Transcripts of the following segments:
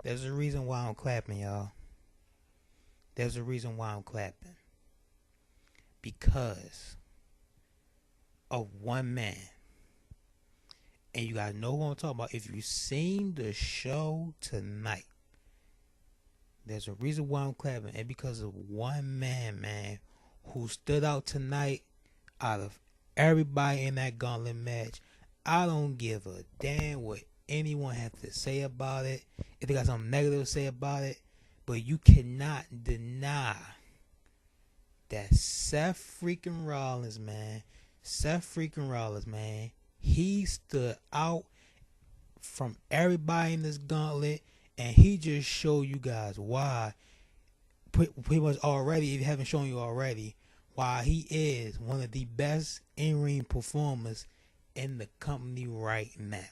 There's a reason why I'm clapping, y'all. There's a reason why I'm clapping. Because of one man. And you guys know what I'm talking about. If you've seen the show tonight, there's a reason why I'm clapping. And because of one man, who stood out tonight out of everybody in that gauntlet match. I don't give a damn what anyone has to say about it. If they got something negative to say about it. But you cannot deny that Seth freaking Rollins, man. He stood out from everybody in this gauntlet. And he just showed you guys why. Pretty much already, if you haven't shown you already, why he is one of the best in-ring performers in the company right now.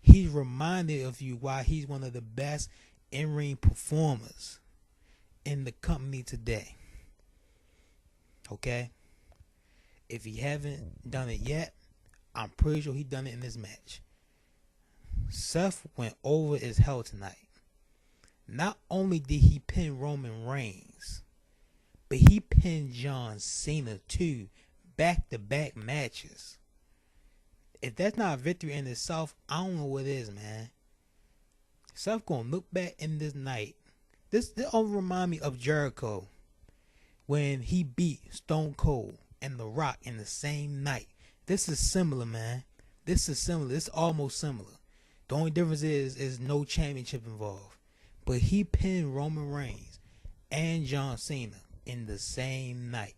He's reminded of you why he's one of the best in-ring performers in the company today. Okay? If he haven't done it yet, I'm pretty sure he done it in this match. Seth went over as hell tonight. Not only did he pin Roman Reigns, but he pinned John Cena too, back-to-back matches. If that's not a victory in itself, I don't know what is, man. Seth gonna look back in this night. This all remind me of Jericho when he beat Stone Cold and The Rock in the same night. This is similar, man. This is almost similar. The only difference is no championship involved. But he pinned Roman Reigns and John Cena in the same night.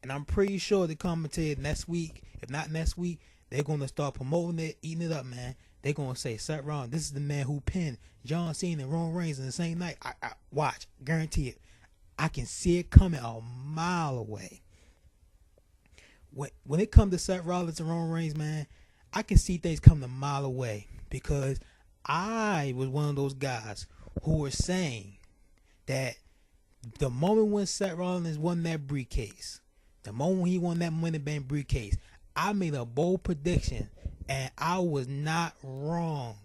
And I'm pretty sure the commentator next week, if not next week, they're going to start promoting it, eating it up, man. They're going to say, Seth Rollins, this is the man who pinned John Cena and Roman Reigns in the same night. I watch, guarantee it. I can see it coming a mile away. When it comes to Seth Rollins and Roman Reigns, man, I can see things coming a mile away because I was one of those guys who were saying that the moment when Seth Rollins won that briefcase, the moment he won that Money Bank briefcase, I made a bold prediction and I was not wrong.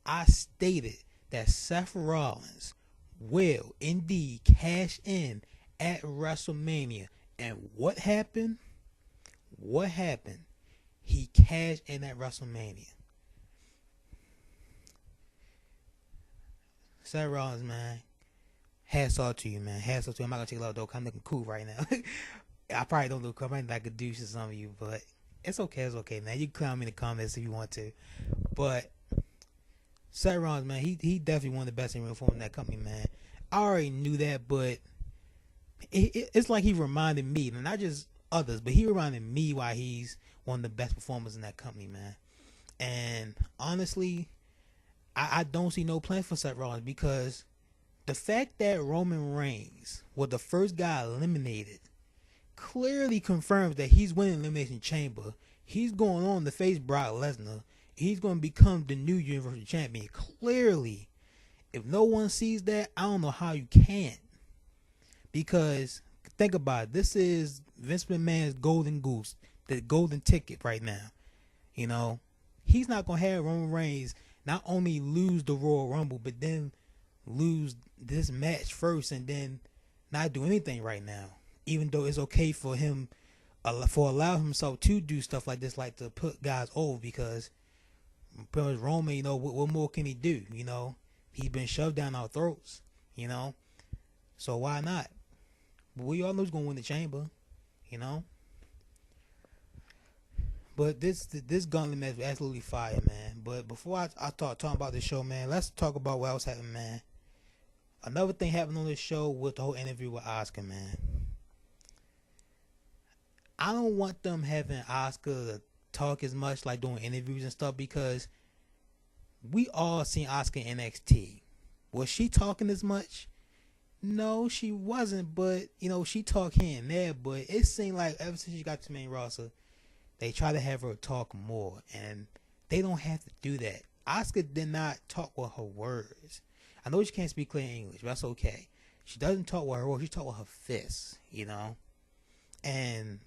I stated that Seth Rollins will indeed cash in at WrestleMania. And what happened? He cashed in at WrestleMania. Seth Rollins, man. Hats off to you, man. Hats off to you. I'm not going to take a lot of dope. I'm looking cool right now. I probably don't look cool. I might like a douche to some of you, but it's okay. It's okay, man. You can clown me in the comments if you want to. But Seth Rollins, man, he definitely one of the best in reform in that company, man. I already knew that, but it's like he reminded me, and not just others, but he reminded me why he's one of the best performers in that company, man. And honestly, I don't see no plan for Seth Rollins because the fact that Roman Reigns was the first guy eliminated clearly confirms that he's winning Elimination Chamber. He's going on to face Brock Lesnar. He's going to become the new Universal Champion. Clearly, if no one sees that, I don't know how you can't. Because think about it. This is Vince McMahon's golden goose, the golden ticket right now. You know, he's not going to have Roman Reigns not only lose the Royal Rumble, but then lose this match first and then not do anything right now. Even though it's okay for him, for allow himself to do stuff like this, like to put guys over, because pretty much Roman, you know, what more can he do? You know, he's been shoved down our throats, you know, so why not? But we all know he's going to win the chamber, you know. But this gauntlet match was absolutely fire, man. But before I start talking about this show, man, let's talk about what else happened, man. Another thing happened on this show was the whole interview with Oscar, man. I don't want them having Oscar to talk as much, like doing interviews and stuff, because we all seen Oscar in NXT. Was she talking as much? No, she wasn't, but, you know, she talked here and there, but it seemed like ever since she got to the main roster, they try to have her talk more, and they don't have to do that. Oscar did not talk with her words. I know she can't speak clear English, but that's okay. She doesn't talk with her words, she talk with her fists, you know? And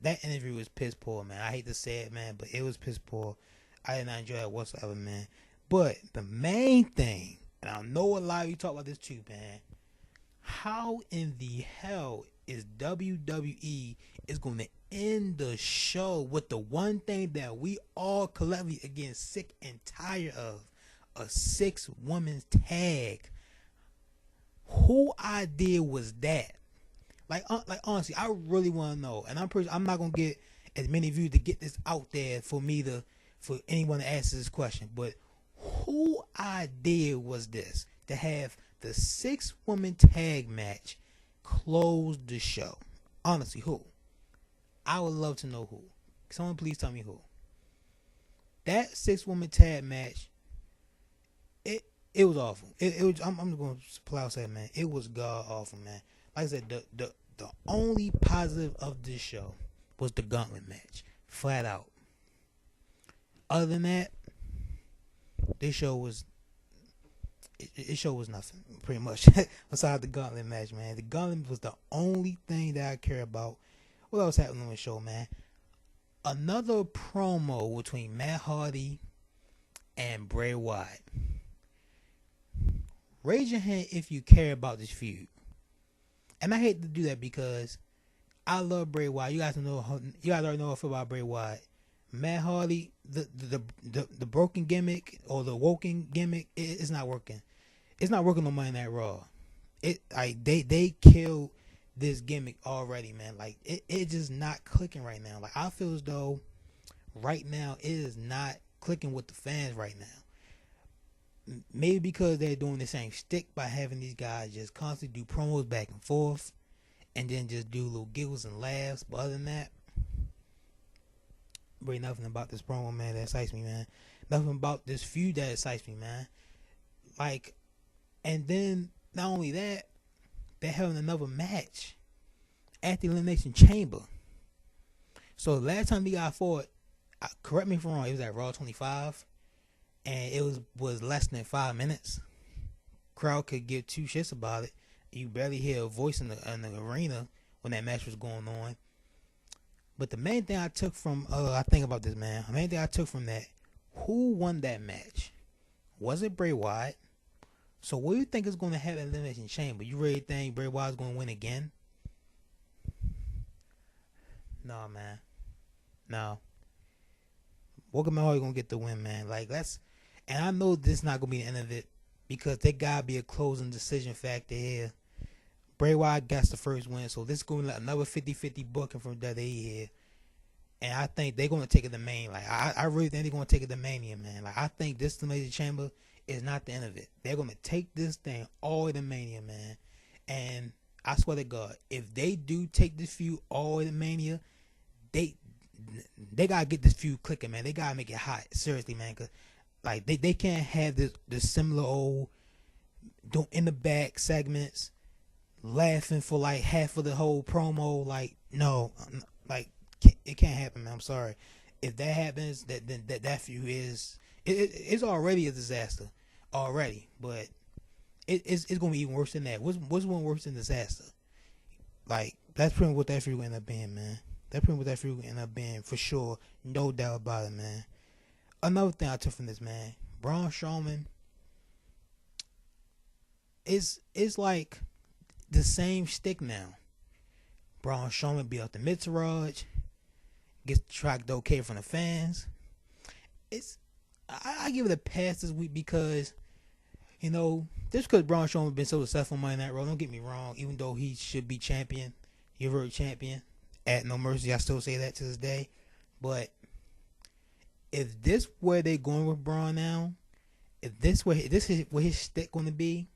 that interview was piss poor, man. I hate to say it, man, but it was piss poor. I did not enjoy it whatsoever, man. But the main thing and I know a lot of you talk about this too, man. How in the hell is WWE is going to end the show with the one thing that we all collectively are getting sick and tired of? A 6-woman tag. Who idea was that? Like honestly, I really want to know, and I'm not gonna get as many views to get this out there for anyone to answer this question. But who idea was this to have the 6-woman tag match close the show? Honestly, who? I would love to know who. Someone please tell me who. That 6-woman tag match. It was awful. I'm going to plow say, man. It was god awful, man. Like I said, the only positive of this show was the Gauntlet match, flat out. Other than that, this show was nothing, pretty much. Besides the Gauntlet match, man. The Gauntlet was the only thing that I care about. What else happened on the show, man? Another promo between Matt Hardy and Bray Wyatt. Raise your hand if you care about this feud. And I hate to do that because I love Bray Wyatt. You guys already know how I feel about Bray Wyatt. Matt Hardy, the broken gimmick or the woken gimmick, it's not working. It's not working on Monday Night Raw. They killed this gimmick already, man. Like it just not clicking right now. Like I feel as though right now it is not clicking with the fans right now. Maybe because they're doing the same shtick by having these guys just constantly do promos back and forth and then just do little giggles and laughs. But other than that, really nothing about this promo, man, that excites me, man. Nothing about this feud that excites me, man. Like, and then not only that, they're having another match at the Elimination Chamber. So last time we got fought, correct me if I'm wrong, it was at Raw 25. And it was less than 5 minutes. Crowd could give two shits about it. You barely hear a voice in the arena when that match was going on. But the main thing I took from I think about this, man. The main thing I took from that, who won that match? Was it Bray Wyatt? So what do you think is going to happen in the Elimination Chamber? You really think Bray Wyatt's going to win again? No, man. No. Walker Mahal going to get the win, man. Like that's. And I know this is not going to be the end of it because there got to be a closing decision factor here. Bray Wyatt got the first win, so this is going to be another 50-50 booking from WWE here. And I think they're going to take it to Mania. Like, I really think they're going to take it to Mania, man. Like, I think this Elimination Chamber is not the end of it. They're going to take this thing all the way to Mania, man. And I swear to God, if they do take this feud all the way to Mania, they got to get this feud clicking, man. They got to make it hot. Seriously, man. Because like they can't have this similar old in the back segments laughing for like half of the whole promo. Like no, like it can't happen, man. I'm sorry. If that happens, that feud it's already a disaster already, but it's gonna be even worse than that. What's one worse than disaster? Like that's pretty much what that feud will end up being, man. That's pretty much what that feud will end up being for sure, no doubt about it, man. Another thing I took from this, man, Braun Strowman is like the same shtick now. Braun Strowman beat up the Mid-Taraj, gets tracked okay from the fans. I give it a pass this week because, you know, just because Braun Strowman been so successful in Monday Night Raw, don't get me wrong, even though he should be champion, you're champion, at No Mercy, I still say that to this day, but if this where they going with Braun now, if this is where his stick going to be,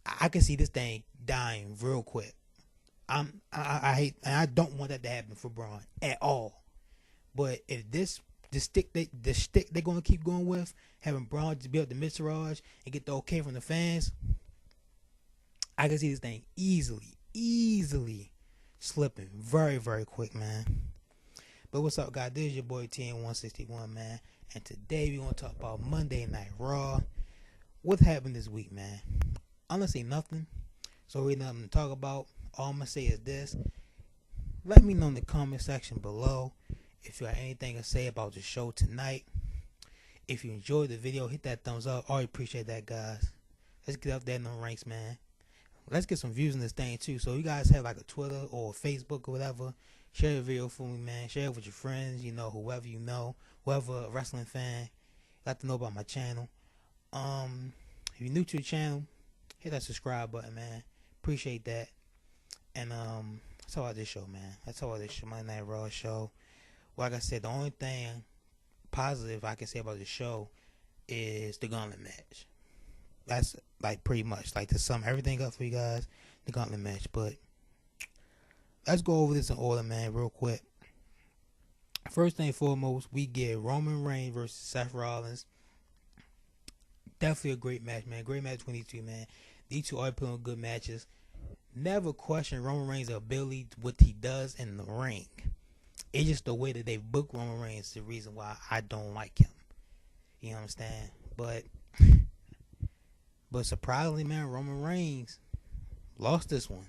I can see this thing dying real quick. I hate, and I don't want that to happen for Braun at all. But if the stick they're going to keep going with, having Braun just be up the Mid-Taraj and get the okay from the fans, I can see this thing easily slipping very, very quick, man. But what's up, guys? This is your boy TN161, man. And today we're going to talk about Monday Night Raw. What happened this week, man? Honestly, nothing. So really nothing to talk about. All I'm going to say is this. Let me know in the comment section below if you have anything to say about the show tonight. If you enjoyed the video, hit that thumbs up. Always appreciate that, guys. Let's get up there in the ranks, man. Let's get some views in this thing too. So you guys have like a Twitter or a Facebook or whatever, share the video for me, man. Share it with your friends, whoever whoever a wrestling fan, let them know about my channel. If you're new to the channel, hit that subscribe button, man. Appreciate that. And that's all this show, man. That's all this show, Monday Night Raw show. Like I said, the only thing positive I can say about the show is the Gauntlet match. That's like pretty much like to sum everything up for you guys, the Gauntlet match. But let's go over this in order, man, real quick. First thing foremost, we get Roman Reigns versus Seth Rollins. Definitely a great match, man. Great match 22, man. These two are putting on good matches. Never question Roman Reigns' ability, what he does in the ring. It's just the way that they book Roman Reigns is the reason why I don't like him. You know what I'm saying? But surprisingly, man, Roman Reigns lost this one.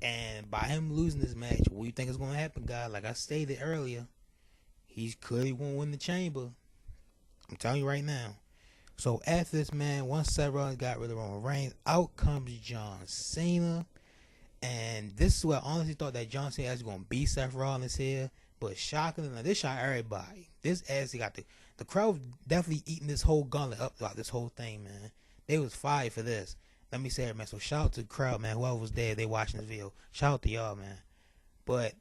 And by him losing this match, what do you think is going to happen, guys? Like I stated earlier, he's clearly going to win the chamber. I'm telling you right now. So after this, man, once Seth Rollins got rid of Roman Reigns, out comes John Cena. And this is where I honestly thought that John Cena was going to beat Seth Rollins here. But shockingly, this shocked everybody. This actually got the crowd definitely eating this whole gauntlet up throughout this whole thing, man. They was fired for this. Let me say it, man. So shout out to the crowd, man. Whoever was there, they watching this video. Shout out to y'all, man. But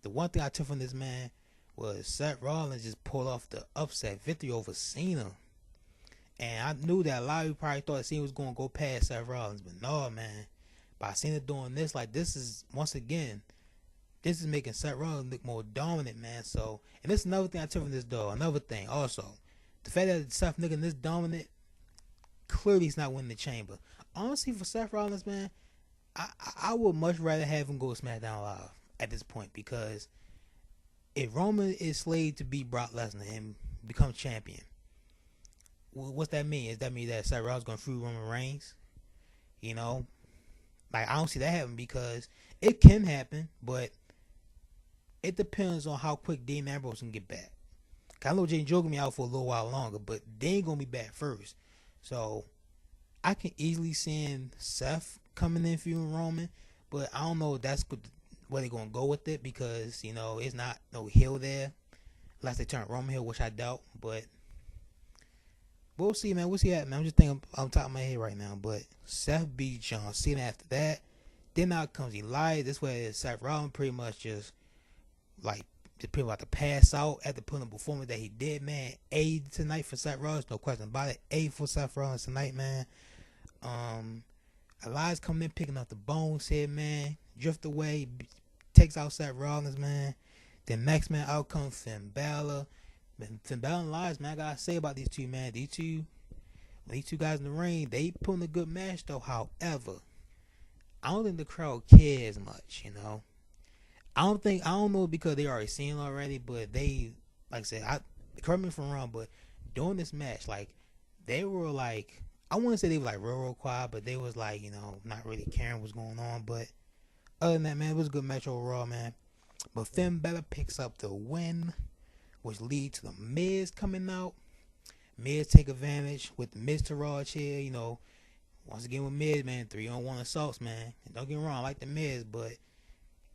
the one thing I took from this, man, was Seth Rollins just pulled off the upset victory over Cena. And I knew that a lot of you probably thought Cena was going to go past Seth Rollins. But no, man. By Cena doing this, like this is, once again, this is making Seth Rollins look more dominant, man. So, and this is another thing I took from this, though. Another thing, also. The fact that Seth looking this dominant, clearly he's not winning the chamber. Honestly, for Seth Rollins, man, I would much rather have him go SmackDown Live at this point, because if Roman is slated to beat Brock Lesnar and become champion, what's that mean? Does that mean that Seth Rollins going to free Roman Reigns? Like, I don't see that happening, because it can happen, but it depends on how quick Dean Ambrose can get back. I know Jay Joe gonna be out for a little while longer, but they ain't gonna be back first. So I can easily see Seth coming in feuding Roman, but I don't know if that's where they're gonna go with it, because it's not no heel there unless they turn Roman heel, which I doubt. But we'll see, man. We'll see that, man. I'm just thinking on top of my head right now. But Seth beat John Cena after that. Then out comes Elias. This way, Seth Rollins pretty much just pretty much to pass out after putting a performance that he did, man. A tonight for Seth Rollins, no question about it. A for Seth Rollins tonight, man. Elias coming in, picking up the bones here, man. Drift away, takes out Seth Rollins, man. Then next man out comes Finn Balor. Finn Balor and Elias, man, I gotta say about these two, man. These two guys in the ring, they putting a good match though. However, I don't think the crowd cares much, I don't know, because they already seen it already, but they, like I said, correct me if I'm wrong, but during this match, like, they were like, I wouldn't say they were like real quiet, but they was like, not really caring what's going on. But other than that, man, it was a good match overall, man. But Finn Balor picks up the win, which leads to the Miz coming out. Miz take advantage with the Miz Taraj here, once again with Miz, man, 3-on-1 assaults, man. And don't get me wrong, I like the Miz, but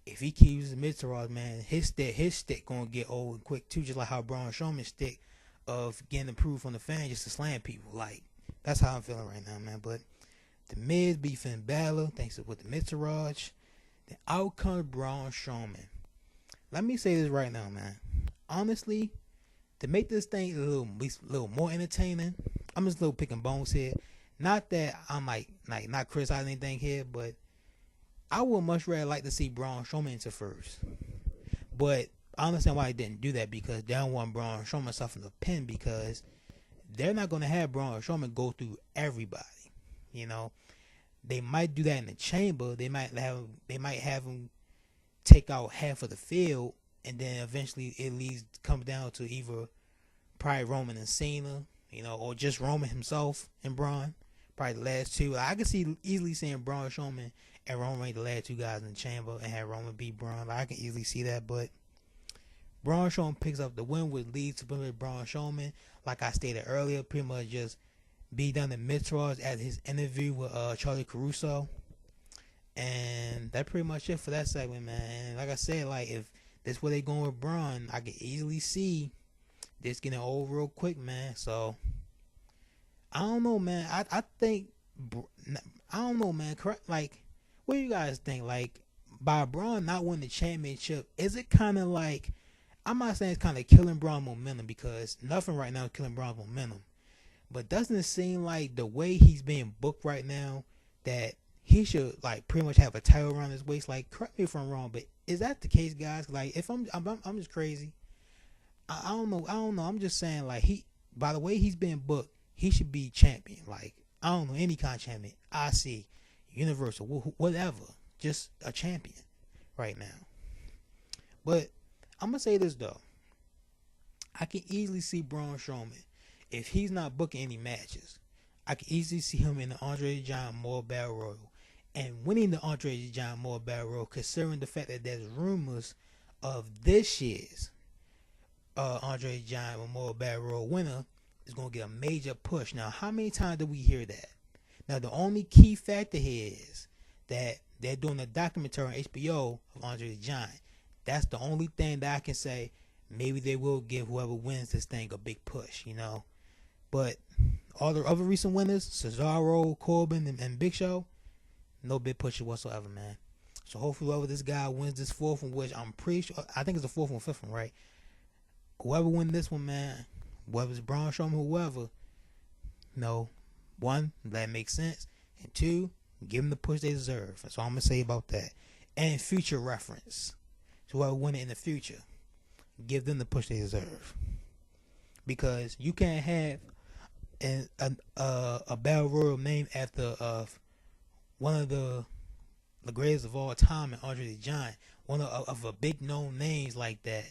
if he keeps using Miz Taraj, man, his stick gonna get old and quick too, just like how Braun Strowman's stick of getting approved from the fans just to slam people. Like, that's how I'm feeling right now, man. But the Miz beat Finn Balor, thanks to with the Miz Taraj. Then out comes Braun Strowman. Let me say this right now, man. Honestly, to make this thing a little more entertaining, I'm just a little picking bones here. Not that I'm like not criticizing anything here, but I would much rather like to see Braun Strowman enter first. But I understand why they didn't do that, because they don't want Braun Strowman suffering a pin, because they're not going to have Braun Strowman go through everybody. They might do that in the chamber. They might have him take out half of the field, and then eventually it comes down to either probably Roman and Cena, or just Roman himself and Braun. Probably the last two. I could easily seeing Braun Strowman and Roman Reigns, the last two guys in the chamber, and have Roman beat Braun. I can easily see that, but Braun Strowman picks up the win, which leads to pretty much Braun Strowman, like I stated earlier, pretty much just be done the mid-tours at his interview with Charlie Caruso. And that's pretty much it for that segment, man. And like I said, like if this where they going with Braun, I can easily see this getting old real quick, man. So I don't know, man. I think I don't know, man. Correct? Like, what do you guys think? Like, by Braun not winning the championship, is it kind of like, I'm not saying it's kind of killing Braun momentum, because nothing right now is killing Braun's momentum. But doesn't it seem like the way he's being booked right now that he should like pretty much have a title around his waist? Like, correct me if I'm wrong, but is that the case, guys? Like, if I'm just crazy. I don't know. I'm just saying, like, by the way he's being booked, he should be champion. Like, I don't know, any kind of champion. IC, Universal, whatever. Just a champion right now. But I'm gonna say this though. I can easily see Braun Strowman, if he's not booking any matches, I can easily see him in the Andre the Giant Memorial Battle Royal and winning the Andre the Giant Memorial Battle Royal, considering the fact that there's rumors of this year's Andre the Giant Memorial Battle Royal winner is going to get a major push. Now, how many times do we hear that? Now, the only key factor here is that they're doing a documentary on HBO of Andre the Giant. That's the only thing that I can say. Maybe they will give whoever wins this thing a big push, you know. But all the other recent winners, Cesaro, Corbin, and Big Show, no big pushes whatsoever, man. So hopefully whoever this guy wins this fourth one, which I'm pretty sure, I think it's the fourth one, fifth one, right? Whoever wins this one, man, whether it's Braun Strowman, whoever, no, one, that makes sense, and two, give them the push they deserve. That's all I'm going to say about that. And future reference. So whoever win it in the future, give them the push they deserve. Because you can't have a battle royal named after one of the greatest of all time, and Andre the Giant, one of a big known names like that,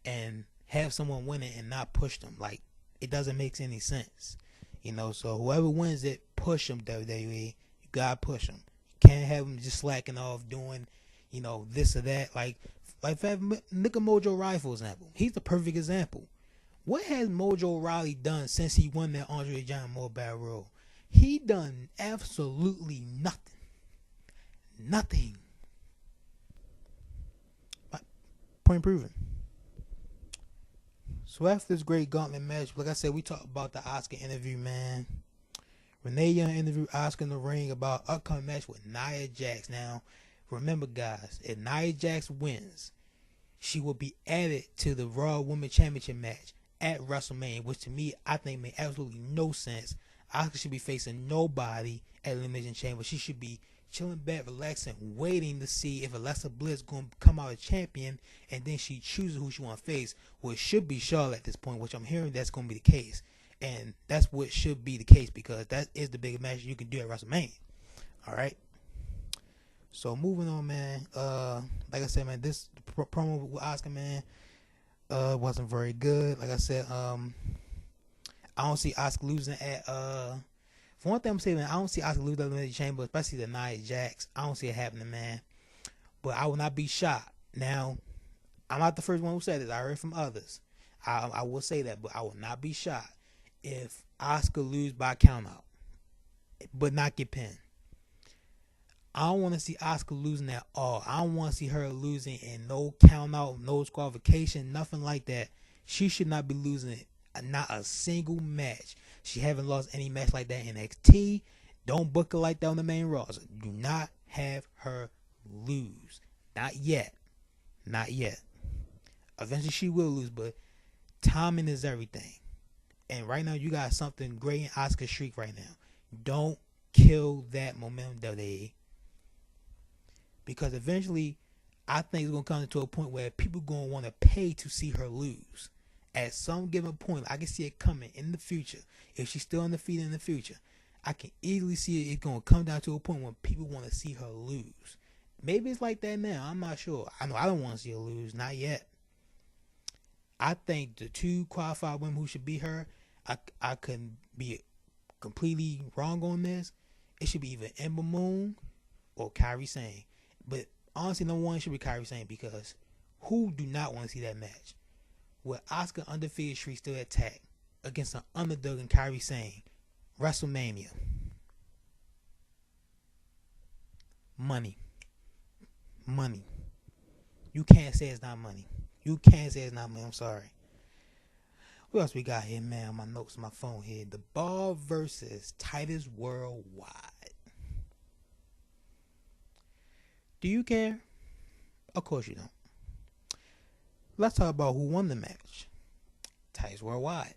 and have someone win it and not push them. Like, it doesn't make any sense, you know. So whoever wins it, push them, WWE. You gotta push them. You can't have them just slacking off doing, you know, this or that. Like Nika Mojo Riley, for example, he's the perfect example. What has Mojo Riley done since he won that Andre the Giant Memorial Battle Royal? He done absolutely nothing. Nothing. Point proven. So after this great Gauntlet match, like I said, we talked about the Oscar interview, man. Renee Young interviewed Oscar in the ring about upcoming match with Nia Jax. Now, remember, guys, if Nia Jax wins, she will be added to the Raw Women's Championship match at WrestleMania, which to me, I think made absolutely no sense. Asuka should be facing nobody at Elimination Chamber. She should be chilling back, relaxing, waiting to see if Alexa Bliss going to come out as champion, and then she chooses who she want to face, which should be Charlotte at this point, which I'm hearing that's going to be the case. And that's what should be the case, because that is the biggest match you can do at WrestleMania. Alright? So moving on, man. Like I said, man, this promo with Asuka, man, wasn't very good. Like I said, I don't see Asuka losing at for one thing I'm saying, man, I don't see Asuka losing at the Chamber, especially the Nia Jax. I don't see it happening, man. But I will not be shocked. Now, I'm not the first one who said this. I heard from others. I will say that, but I will not be shocked if Asuka lose by countout, but not get pinned. I don't want to see Asuka losing at all. I don't want to see her losing in no countout, no disqualification, nothing like that. She should not be losing it. Not a single match. She haven't lost any match like that in NXT. Don't book her like that on the main roster. Do not have her lose. Not yet. Not yet. Eventually she will lose, but timing is everything. And right now you got something great in Asuka's streak right now. Don't kill that momentum, WWE. Because eventually, I think it's going to come to a point where people going to want to pay to see her lose. At some given point, I can see it coming in the future. If she's still undefeated in the future, I can easily see it going to come down to a point when people want to see her lose. Maybe it's like that now. I'm not sure. I know I don't want to see her lose. Not yet. I think the two qualified women who should beat her, I could be completely wrong on this. It should be either Ember Moon or Kairi Sane. But honestly, no one should be Kairi Sane, because who do not want to see that match? with Oscar undefeated streak still intact against an underdog in Kyrie Sane. WrestleMania. Money. Money. You can't say it's not money. You can't say it's not money. I'm sorry. What else we got here, man? My notes on my phone here. The Ball versus Titus Worldwide. Do you care? Of course you don't. Let's talk about who won the match. Titus Worldwide.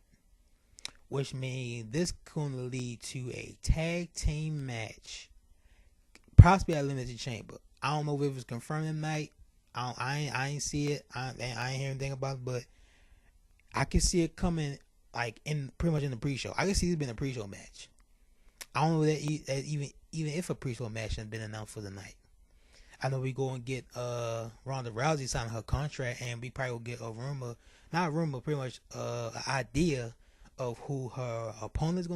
Which means this going to lead to a tag team match. Possibly at Elimination Chamber. I don't know if it was confirmed tonight. I ain't see it. I ain't hear anything about it, but I can see it coming like in pretty much in the pre-show. I can see it being a pre-show match. I don't know that even if a pre-show match has been announced for the night. I know we go and get Ronda Rousey signing her contract, and we probably will get a rumor, not a rumor, pretty much an idea of who her opponent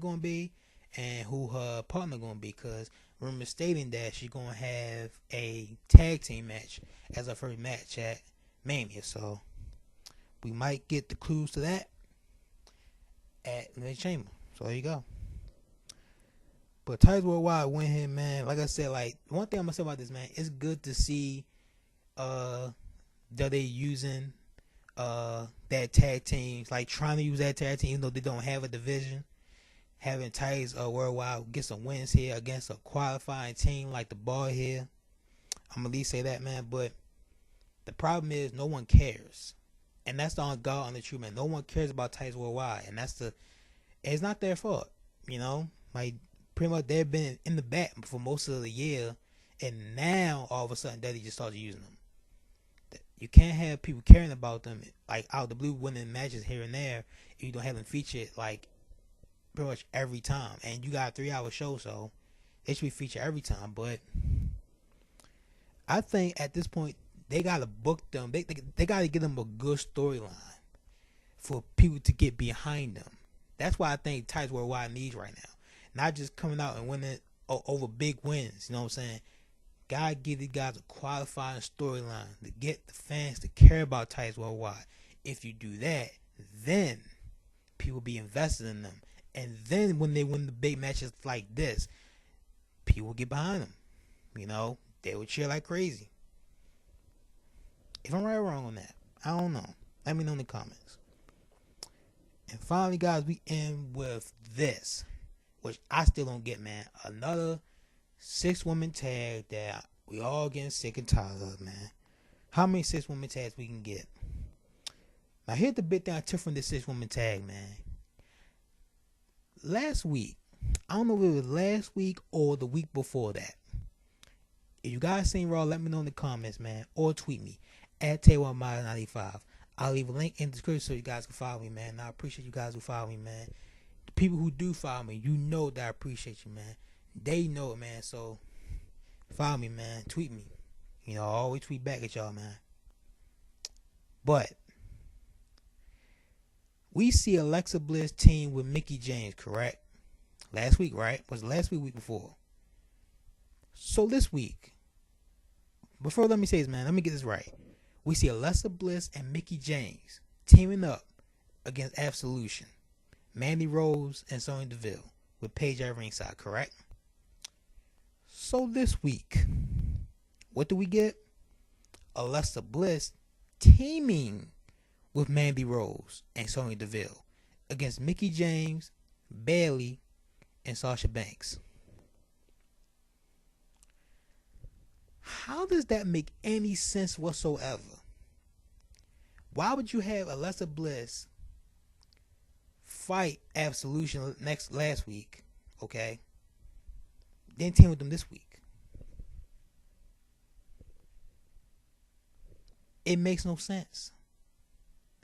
gonna be and who her partner gonna be. Because rumor stating that she's gonna have a tag team match as her first match at Mania. So we might get the clues to that at the Chamber. So there you go. But Titus Worldwide went here, man. Like I said, like one thing I'm gonna say about this, man, it's good to see that they using that tag teams, like trying to use that tag team, even though they don't have a division. Having Titus Worldwide get some wins here against a qualifying team like the Ball here. I'm gonna at least say that, man. But the problem is no one cares. And that's the on God on the truth, man. No one cares about Titus Worldwide. And it's not their fault. You know? Like pretty much they've been in the back for most of the year, and now all of a sudden Daddy just started using them. You can't have people caring about them like out of the blue, winning matches here and there if you don't have them featured like pretty much every time. And you got a 3-hour show, so they should be featured every time. But I think at this point they gotta book them. They gotta give them a good storyline for people to get behind them. That's why I think Titus Worldwide needs right now. Not just coming out and winning over big wins. You know what I'm saying? Gotta give these guys a qualifying storyline to get the fans to care about Titus Worldwide. If you do that, then people be invested in them. And then when they win the big matches like this, people get behind them. You know, they would cheer like crazy. If I'm right or wrong on that, I don't know. Let me know in the comments. And finally, guys, we end with this, which I still don't get, man. Another 6-woman tag that we all getting sick and tired of, man. How many 6-woman tags we can get? Now, here's the big thing I took from this 6-woman tag, man. Last week, I don't know if it was last week or the week before that. If you guys seen Raw, let me know in the comments, man. Or tweet me at Tay1Miles95. I'll leave a link in the description so you guys can follow me, man. And I appreciate you guys who follow me, man. The people who do follow me, you know that I appreciate you, man. They know it, man. So follow me, man. Tweet me. You know, I always tweet back at y'all, man. But we see Alexa Bliss team with Mickie James, correct? Last week, right? Was it last week, week before? So this week, before let me say this, man, let me get this right. We see Alexa Bliss and Mickie James teaming up against Absolution, Mandy Rose and Sonya Deville with Paige at ringside, correct? So this week, what do we get? Alexa Bliss teaming with Mandy Rose and Sonya Deville against Mickie James, Bayley, and Sasha Banks. How does that make any sense whatsoever? Why would you have Alexa Bliss fight Absolution last week, okay? Then team with them this week? It makes no sense.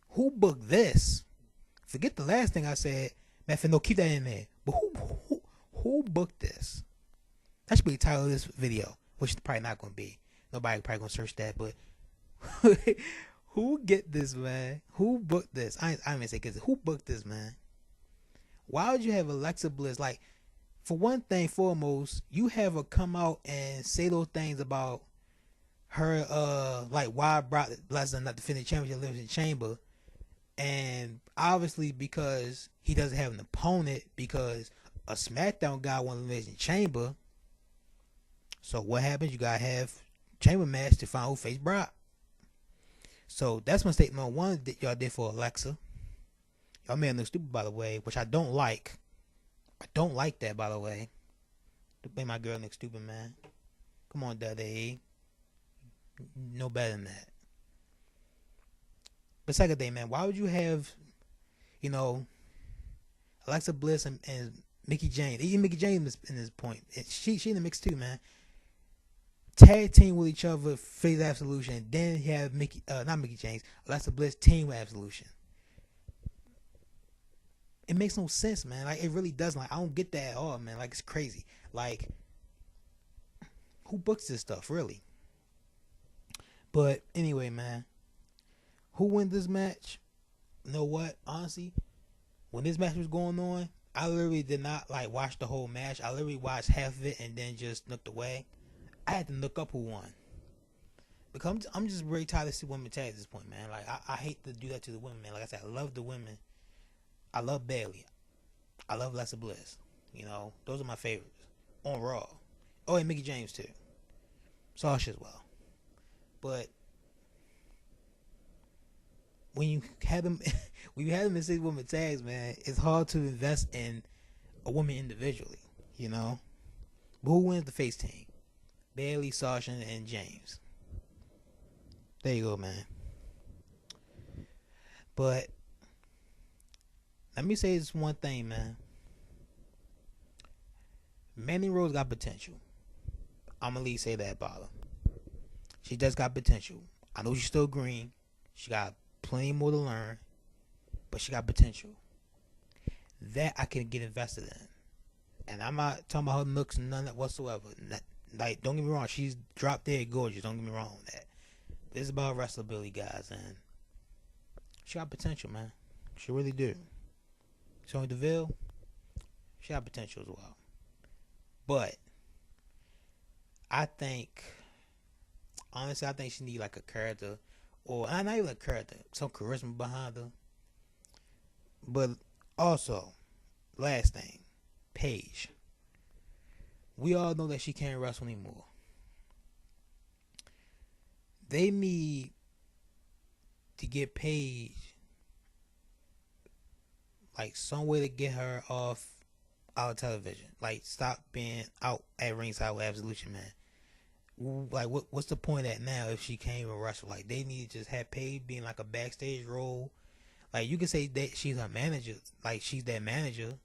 Who booked this? Forget the last thing I said. Man, no, keep that in there. But who booked this? That should be the title of this video, which is probably not going to be. Nobody probably going to search that, but who get this, man? Who booked this? I didn't say get this. Who booked this, man? Why would you have Alexa Bliss? Like, for one thing, foremost, you have her come out and say those things about her like why Brock Lesnar not defending championship Elimination Chamber, and obviously because he doesn't have an opponent because a SmackDown guy won Elimination Chamber. So what happens? You gotta have chamber match to find who face Brock. So that's mistake number one that y'all did for Alexa. Y'all made her look stupid, by the way, which I don't like. I don't like that, by the way. To make my girl look stupid, man. Come on, Daddy. No better than that. But second thing, man, why would you have, Alexa Bliss and Mickie James? Even Mickie James in this point. She in the mix too, man. Tag team with each other, face Absolution, and then you have not Mickie James, Alexa Bliss team with Absolution. It makes no sense, man. Like, it really doesn't. Like, I don't get that at all, man. Like, it's crazy. Like, who books this stuff, really? But anyway, man, who wins this match? You know what? Honestly, when this match was going on, I literally did not watch the whole match. I literally watched half of it and then just looked away. I had to look up who won because I'm just very tired of seeing women tag at this point, man. Like, I hate to do that to the women, man. Like I said, I love the women. I love Bayley. I love Alexa Bliss. Those are my favorites on Raw. Oh, and Mickie James too. Sasha as well. But when you have them, in 6 women tags, man, it's hard to invest in a woman individually. But who wins the face team? Bayley, Sasha, and James. There you go, man. But let me say this one thing, man. Mandy Rose got potential. I'm gonna at least say that about her. She does got potential. I know she's still green. She got plenty more to learn, but she got potential. That I can get invested in. And I'm not talking about her looks and none of that whatsoever. Don't get me wrong, she's drop dead gorgeous. Don't get me wrong on that. This is about wrestlability, guys, and she got potential, man. She really do. Sonya Deville, she got potential as well. But honestly, I think she need like a character, or not even a character, some charisma behind her. But also, last thing, Paige. We all know that she can't wrestle anymore. They need to get Paige some way to get her off our television. Stop being out at ringside with Absolution, man. What's the point at now if she can't even wrestle? They need to just have Paige being a backstage role. You can say that she's her manager, she's their manager.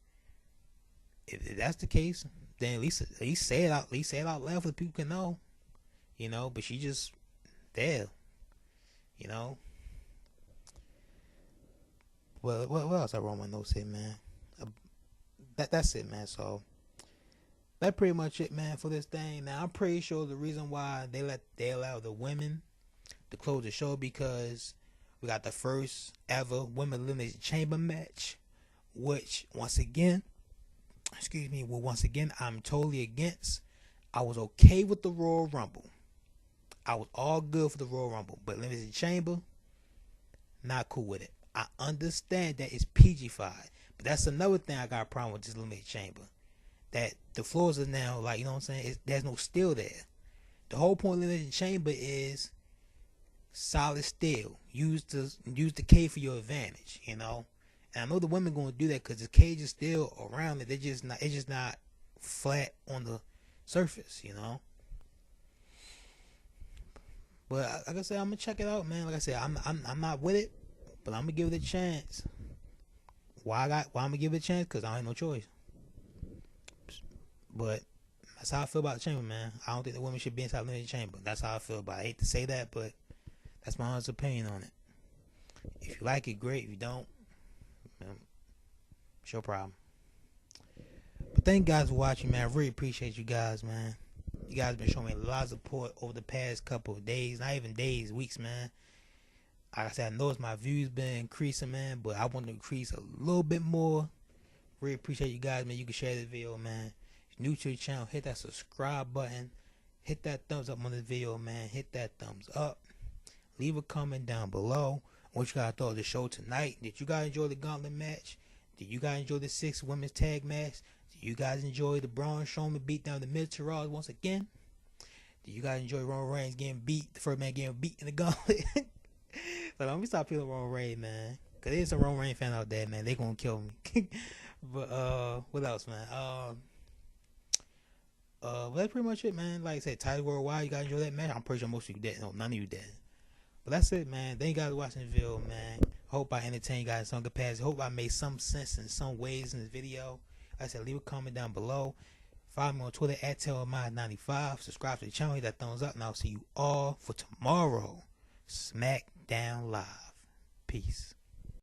If that's the case, then at least say it out. At least say it out loud for the people can know. But she just there. Well, what else I wrote my notes here, man? That's it, man. So that's pretty much it, man, for this thing. Now I'm pretty sure the reason why they allow the women to close the show because we got the first ever women elimination chamber match, which once again I'm totally against. I was okay with the Royal Rumble. I was all good for the Royal Rumble, but elimination chamber, not cool with it. I understand that it's PG-5, but that's another thing I got a problem with this elimination chamber. That the floors are now you know what I'm saying? There's no steel there. The whole point of elimination chamber is solid steel. Use the cage for your advantage, And I know the women going to do that because the cage is still around it. It's just not flat on the surface, But like I said, I'm gonna check it out, man. Like I said, I'm not with it, but I'm gonna give it a chance. Why I'm gonna give it a chance? Because I ain't no choice. But that's how I feel about the chamber, man. I don't think the women should be inside the chamber. That's how I feel about it. I hate to say that, but that's my honest opinion on it. If you like it, great. If you don't, it's your problem. But thank you guys for watching, man. I really appreciate you guys, man. You guys been showing me a lot of support over the past couple of days, not even days, weeks, man. Like I said, I noticed my views been increasing, man, but I want to increase a little bit more. Really appreciate you guys, man. You can share this video, man. If you're new to the channel, hit that subscribe button. hit that thumbs up on this video, man. Hit that thumbs up. Leave a comment down below. What you guys thought of the show tonight? Did you guys enjoy the Gauntlet match? Did you guys enjoy the 6 women's tag match? Did you guys enjoy the Braun Strowman beat down the Mid-Raws once again? Did you guys enjoy Roman Reigns getting beat, the first man getting beat in the Gauntlet? So let me stop feeling Roman Reigns, man. Cause there's some Roman Reigns fan out there, man. They gonna kill me. But what else, man? Well, that's pretty much it, man. Like I said, Title Worldwide, you guys enjoy that match? I'm pretty sure most of you did. No, none of you did. But that's it, man. Thank you guys for watching the video, man. I hope I entertained you guys in some capacity. Hope I made some sense in some ways in this video. Like I said, leave a comment down below. Follow me on Twitter at TellMy95. Subscribe to the channel, hit that thumbs up, and I'll see you all for tomorrow. SmackDown Live. Peace.